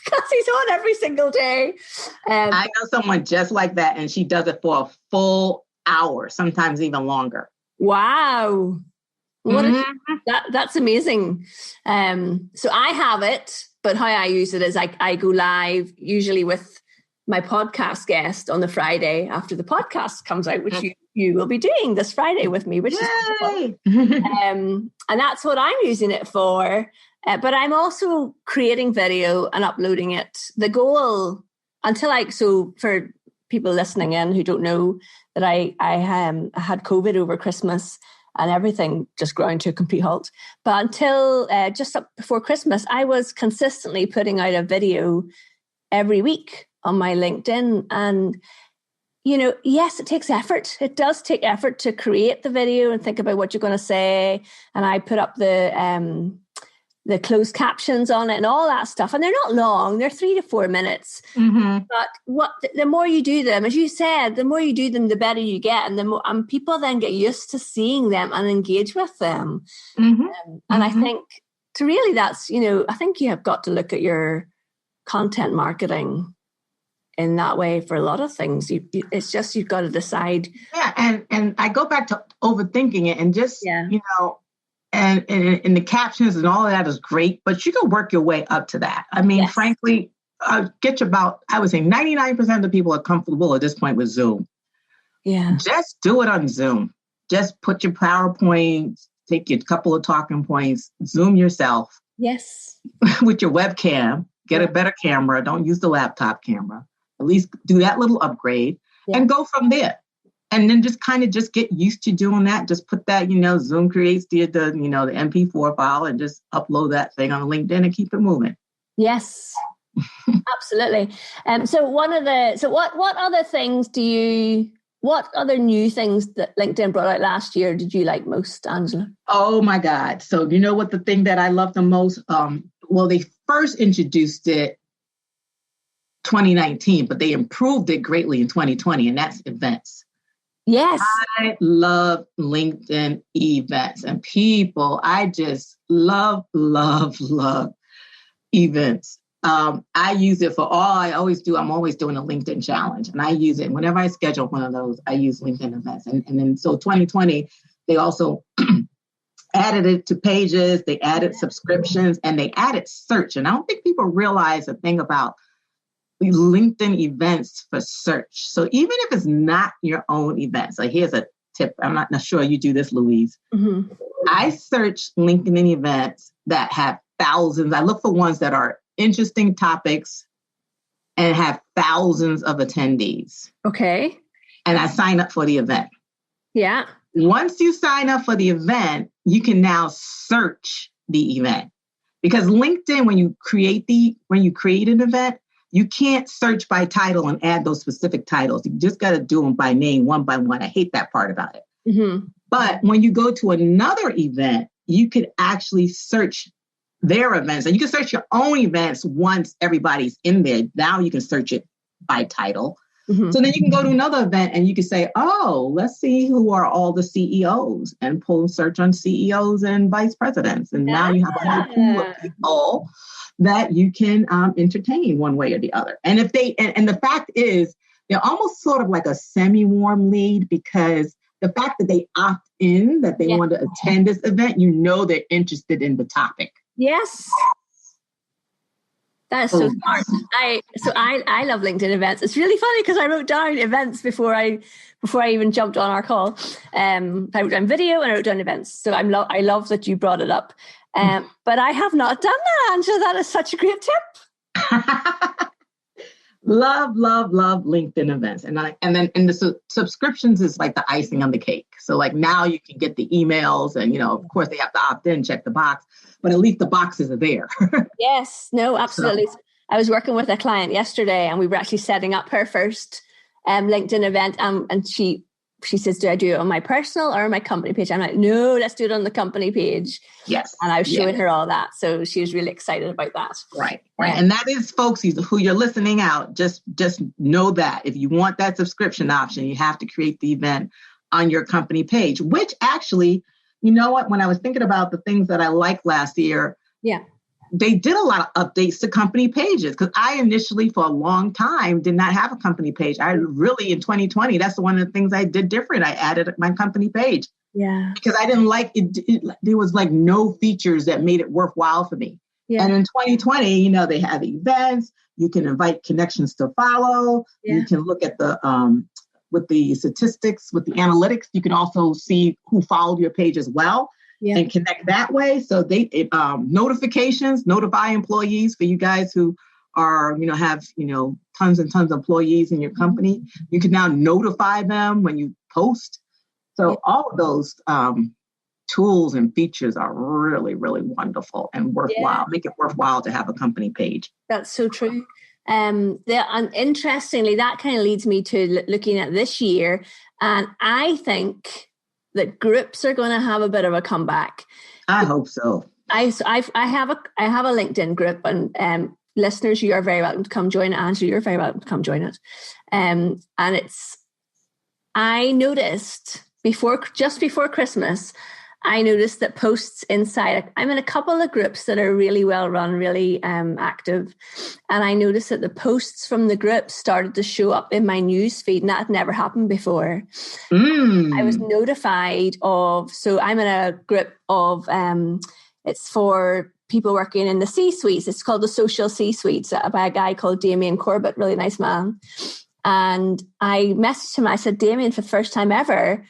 because he's on every single day. I know someone just like that, and she does it for a full hour, sometimes even longer. Wow. That's amazing. So I have it, but how I use it is I go live usually with my podcast guest on the Friday after the podcast comes out, which you will be doing this Friday with me, which is cool. And that's what I'm using it for. But I'm also creating video and uploading it. The goal so for people listening in who don't know that I had COVID over Christmas and everything just ground to a complete halt. But until just up before Christmas, I was consistently putting out a video every week on my LinkedIn. And, yes, it takes effort. It does take effort to create the video and think about what you're going to say. And I put up the closed captions on it and all that stuff. And they're not long. They're 3 to 4 minutes. Mm-hmm. But the more you do them, as you said, the more you do them, the better you get. And the more people then get used to seeing them and engage with them. Mm-hmm. And I think that's, I think you have got to look at your content marketing in that way for a lot of things. It's just, you've got to decide. Yeah. And I go back to overthinking it and just, And the captions and all of that is great, but you can work your way up to that. I mean, frankly, I would say 99% of the people are comfortable at this point with Zoom. Yeah. Just do it on Zoom. Just put your PowerPoint, take your couple of talking points, Zoom yourself. Yes. With your webcam, get a better camera. Don't use the laptop camera. At least do that little upgrade and go from there. And then just get used to doing that. Just put that, Zoom creates the MP4 file and just upload that thing on LinkedIn and keep it moving. Yes, absolutely. So what other new things that LinkedIn brought out last year did you like most, Angela? Oh my God. So you know what the thing that I love the most? They first introduced it 2019, but they improved it greatly in 2020, and that's events. Yes. I love LinkedIn events and people. I just love events. I use it for all I always do. I'm always doing a LinkedIn challenge, and I use it whenever I schedule one of those. I use LinkedIn events. And then so 2020, they also added it to pages. They added subscriptions and they added search. And I don't think people realize the thing about LinkedIn events for search. So even if it's not your own event, so here's a tip. I'm not sure you do this, Louise. Mm-hmm. I search LinkedIn events that have thousands. I look for ones that are interesting topics and have thousands of attendees. Okay. And I sign up for the event. Yeah. Once you sign up for the event, you can now search the event. Because LinkedIn, when you create an event, you can't search by title and add those specific titles. You just got to do them by name, one by one. I hate that part about it. Mm-hmm. But when you go to another event, you could actually search their events. And you can search your own events once everybody's in there. Now you can search it by title. Mm-hmm. So then you can go to another event and you can say, let's see who are all the CEOs, and pull and search on CEOs and vice presidents. And now you have a whole pool of people that you can entertain one way or the other. And if and the fact is, they're almost sort of like a semi-warm lead, because the fact that they opt in, that they want to attend this event, they're interested in the topic. Yes. That is so smart. I love LinkedIn events. It's really funny because I wrote down events before I even jumped on our call. I wrote down video and I wrote down events. So I love that you brought it up. But I have not done that, Angela. That is such a great tip. Love LinkedIn events. And then the subscriptions is like the icing on the cake. So like now you can get the emails and, of course they have to opt in, check the box, but at least the boxes are there. Yes, no, absolutely. So, I was working with a client yesterday and we were actually setting up her first LinkedIn event. And she says, do I do it on my personal or my company page? I'm like, no, let's do it on the company page. Yes. And I was showing her all that. So she was really excited about that. Right. And that is, folks, who you're listening out. Just know that if you want that subscription option, you have to create the event on your company page, which actually, you know what, when I was thinking about the things that I liked last year, they did a lot of updates to company pages, because I initially, for a long time, did not have a company page. I really, in 2020, that's one of the things I did different. I added my company page. Yeah. Because I didn't like it. There was like no features that made it worthwhile for me. Yeah. And in 2020, they have events. You can invite connections to follow. Yeah. You can look at the with the statistics, with the analytics. You can also see who followed your page as well, and connect that way. So notifications, notify employees for you guys who are, have, tons and tons of employees in your company. You can now notify them when you post. So all of those tools and features are really, really wonderful and worthwhile. Make it worthwhile to have a company page. That's so true. And interestingly, that kind of leads me to looking at this year. And I think that groups are going to have a bit of a comeback. I hope so. I have a LinkedIn group, and listeners, you are very welcome to come join it. Angela, you're very welcome to come join it. And I noticed just before Christmas, I noticed that posts inside, I'm in a couple of groups that are really well run, really active. And I noticed that the posts from the group started to show up in my news feed, and that had never happened before. I was notified so I'm in a group of, it's for people working in the C-suites. It's called the Social C-suites, by a guy called Damien Corbett, really nice man. And I messaged him. I said, Damien, for the first time ever,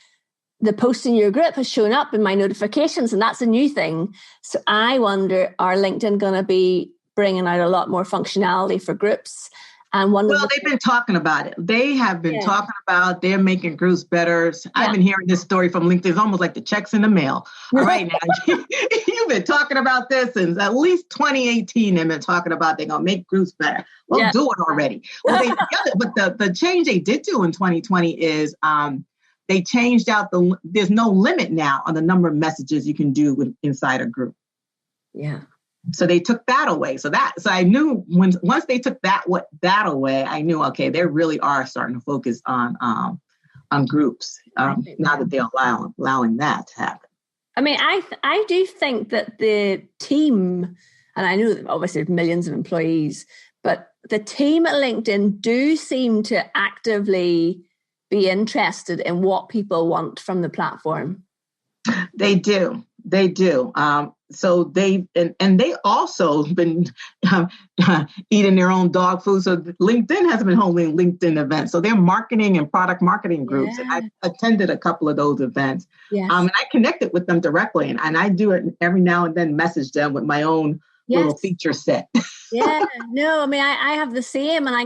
the post in your group has shown up in my notifications, and that's a new thing. So I wonder, are LinkedIn going to be bringing out a lot more functionality for groups? And they've been talking about it. They have been talking about they're making groups better. I've been hearing this story from LinkedIn. It's almost like the checks in the mail. All right, now you've been talking about this since at least 2018. They've been talking about they're going to make groups better. Well, do it already. Well, but the change they did do in 2020 is they changed out there's no limit now on the number of messages you can do inside a group. Yeah. So they took that away. So I knew once they took that away, I knew, okay, they really are starting to focus on groups now that they're allowing that to happen. I mean, I do think that the team, and I know that obviously there's millions of employees, but the team at LinkedIn do seem to actively be interested in what people want from the platform. They do. So they also been eating their own dog food. So LinkedIn has been holding LinkedIn events. So they're marketing and product marketing groups. And I attended a couple of those events. Yes. And I connected with them directly. And I do it every now and then, message them with my own little feature set. Yeah, no, I mean, I have the same. And I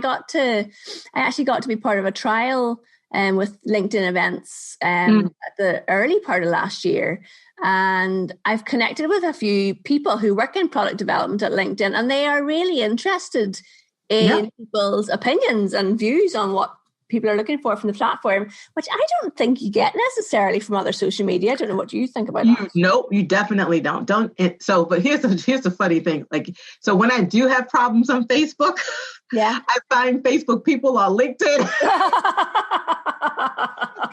actually got to be part of a trial with LinkedIn events at the early part of last year. And I've connected with a few people who work in product development at LinkedIn, and they are really interested in people's opinions and views on what people are looking for from the platform, which I don't think you get necessarily from other social media. I don't know what you think about that. No, you definitely don't. But here's the funny thing. So when I do have problems on Facebook, I find Facebook people on LinkedIn.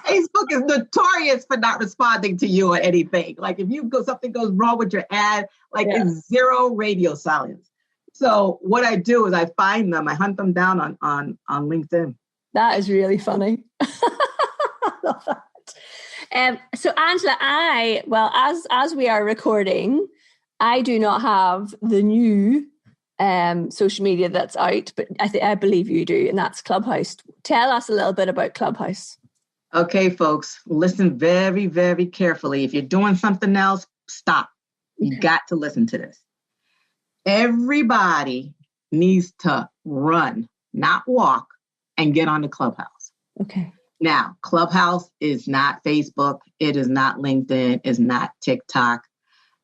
Facebook is notorious for not responding to you or anything. Like if something goes wrong with your ad, it's zero radio silence. So what I do is I find them, I hunt them down on LinkedIn. That is really funny. I love that. So Angela, as we are recording, I do not have the new social media that's out, but I believe you do, and that's Clubhouse. Tell us a little bit about Clubhouse. Okay, folks, listen very, very carefully. If you're doing something else, stop. You got to listen to this. Everybody needs to run, not walk, and get on the Clubhouse. Okay. Now, Clubhouse is not Facebook. It is not LinkedIn. It's not TikTok.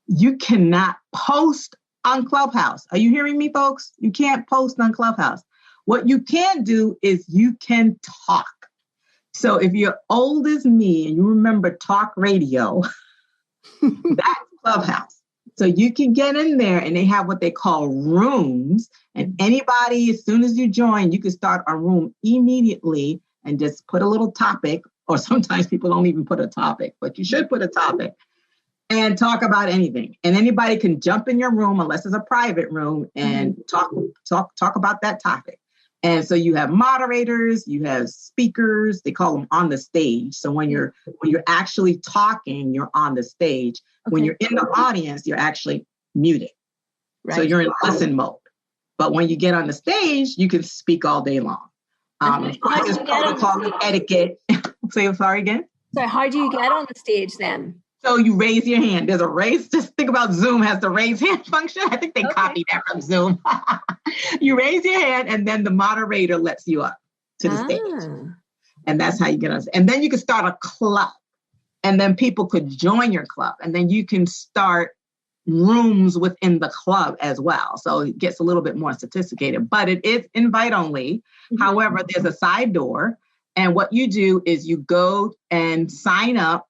You cannot post on Clubhouse. Are you hearing me, folks? You can't post on Clubhouse. What you can do is you can talk. So if you're old as me and you remember talk radio, that's Clubhouse. So you can get in there and they have what they call rooms. And anybody, as soon as you join, you can start a room immediately and just put a little topic, or sometimes people don't even put a topic, but you should put a topic. and talk about anything. And anybody can jump in your room unless it's a private room and talk about that topic. And so you have moderators, you have speakers, they call them on the stage. So when you're actually talking, you're on the stage. Okay. When you're in the audience, you're actually muted. Right. So you're in listen mode. But when you get on the stage, you can speak all day long. Of course, there's protocol and etiquette. Say sorry again. So how do you get on the stage then? So you raise your hand. There's a raise. Just think about Zoom has the raise hand function. I think they copied that from Zoom. You raise your hand and then the moderator lets you up to the stage. And that's how you get on. And then you can start a club. And then people could join your club. And then you can start rooms within the club as well. So it gets a little bit more sophisticated. But it is invite only. Mm-hmm. However, there's a side door. And what you do is you go and sign up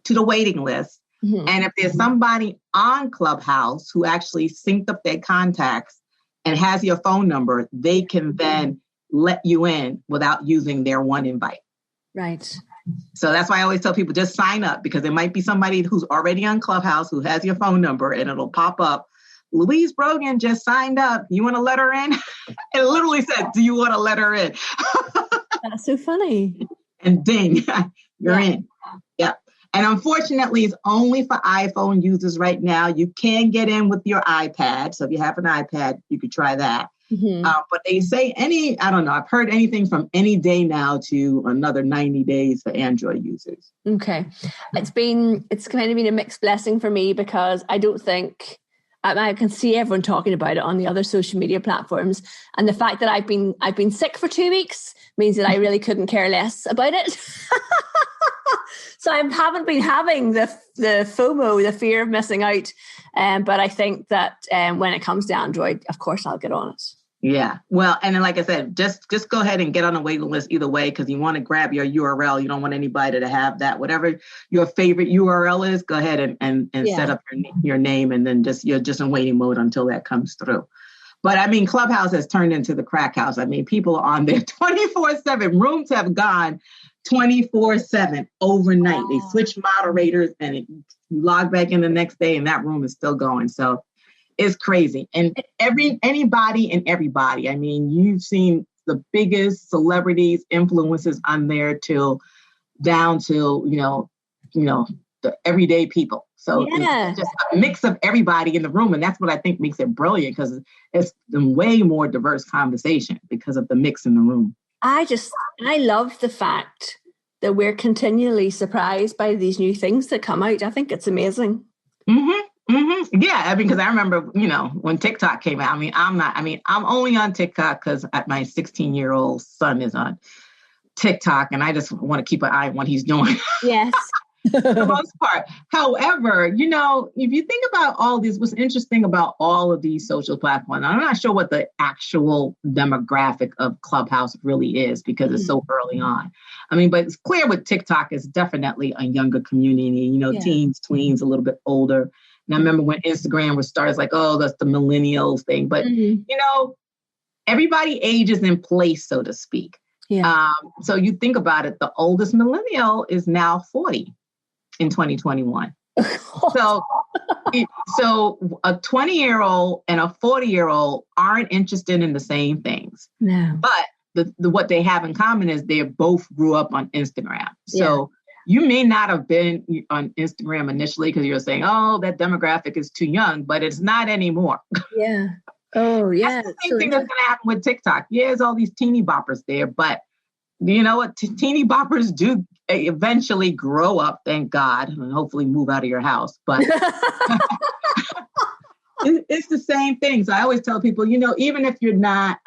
to the waiting list. Mm-hmm. And if there's somebody on Clubhouse who actually synced up their contacts and has your phone number, they can then let you in without using their one invite. Right. So that's why I always tell people just sign up, because there might be somebody who's already on Clubhouse who has your phone number and it'll pop up. Louise Brogan just signed up. You want to let her in? It literally said, do you want to let her in? That's so funny. And ding, you're in. Yeah. And unfortunately, it's only for iPhone users right now. You can get in with your iPad. So if you have an iPad, you could try that. Mm-hmm. But they say I don't know, I've heard anything from any day now to another 90 days for Android users. Okay. It's kind of been a mixed blessing for me, because I don't think, I can see everyone talking about it on the other social media platforms. And the fact that I've been sick for 2 weeks means that I really couldn't care less about it. So I haven't been having the FOMO, the fear of missing out. But I think that when it comes to Android, of course, I'll get on it. Yeah. Well, and then, like I said, just go ahead and get on the waiting list either way, because you want to grab your URL. You don't want anybody to have that. Whatever your favorite URL is, go ahead and set up your name, and then you're just in waiting mode until that comes through. But I mean, Clubhouse has turned into the crack house. I mean, people are on there 24/7. Rooms have gone 24/7 overnight. Wow. They switch moderators and you log back in the next day and that room is still going. So it's crazy. And anybody and everybody. I mean, you've seen the biggest celebrities, influencers on there down to the everyday people. So it's just a mix of everybody in the room. And that's what I think makes it brilliant, because it's a way more diverse conversation because of the mix in the room. I love the fact that we're continually surprised by these new things that come out. I think it's amazing. Mm-hmm. Mm-hmm. Yeah. I mean, because I remember, when TikTok came out, I'm only on TikTok because my 16-year-old son is on TikTok, and I just want to keep an eye on what he's doing. Yes. For the most part. However, if you think about all these, what's interesting about all of these social platforms, I'm not sure what the actual demographic of Clubhouse really is, because it's so early on. I mean, but it's clear with TikTok is definitely a younger community, teens, tweens, a little bit older. And I remember when Instagram was started, it's like, oh, that's the millennials thing. But, everybody ages in place, so to speak. Yeah. So you think about it, the oldest millennial is now 40. In 2021. So a 20-year-old and a 40-year-old aren't interested in the same things. No. But what they have in common is they both grew up on Instagram. So you may not have been on Instagram initially because you're saying, oh, that demographic is too young, but it's not anymore. Yeah. Oh, yeah. That's the same thing that's going to happen with TikTok. Yeah, there's all these teeny boppers there, but you know what? Teeny boppers do eventually grow up, thank God, and hopefully move out of your house. But it's the same thing. So I always tell people, even if you're not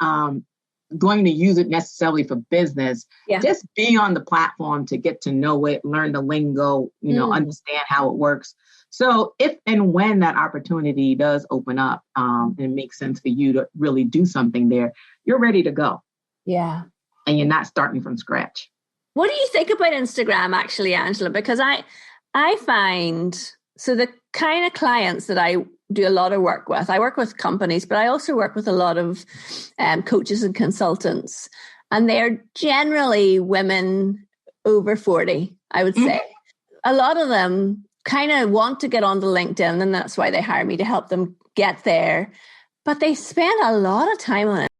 going to use it necessarily for business, just be on the platform to get to know it, learn the lingo, understand how it works. So if and when that opportunity does open up and it makes sense for you to really do something there, you're ready to go. Yeah. And you're not starting from scratch. What do you think about Instagram, actually, Angela? Because I find, so the kind of clients that I do a lot of work with, I work with companies, but I also work with a lot of coaches and consultants. And they're generally women over 40, I would say. A lot of them kind of want to get onto LinkedIn, and that's why they hire me to help them get there. But they spend a lot of time on it.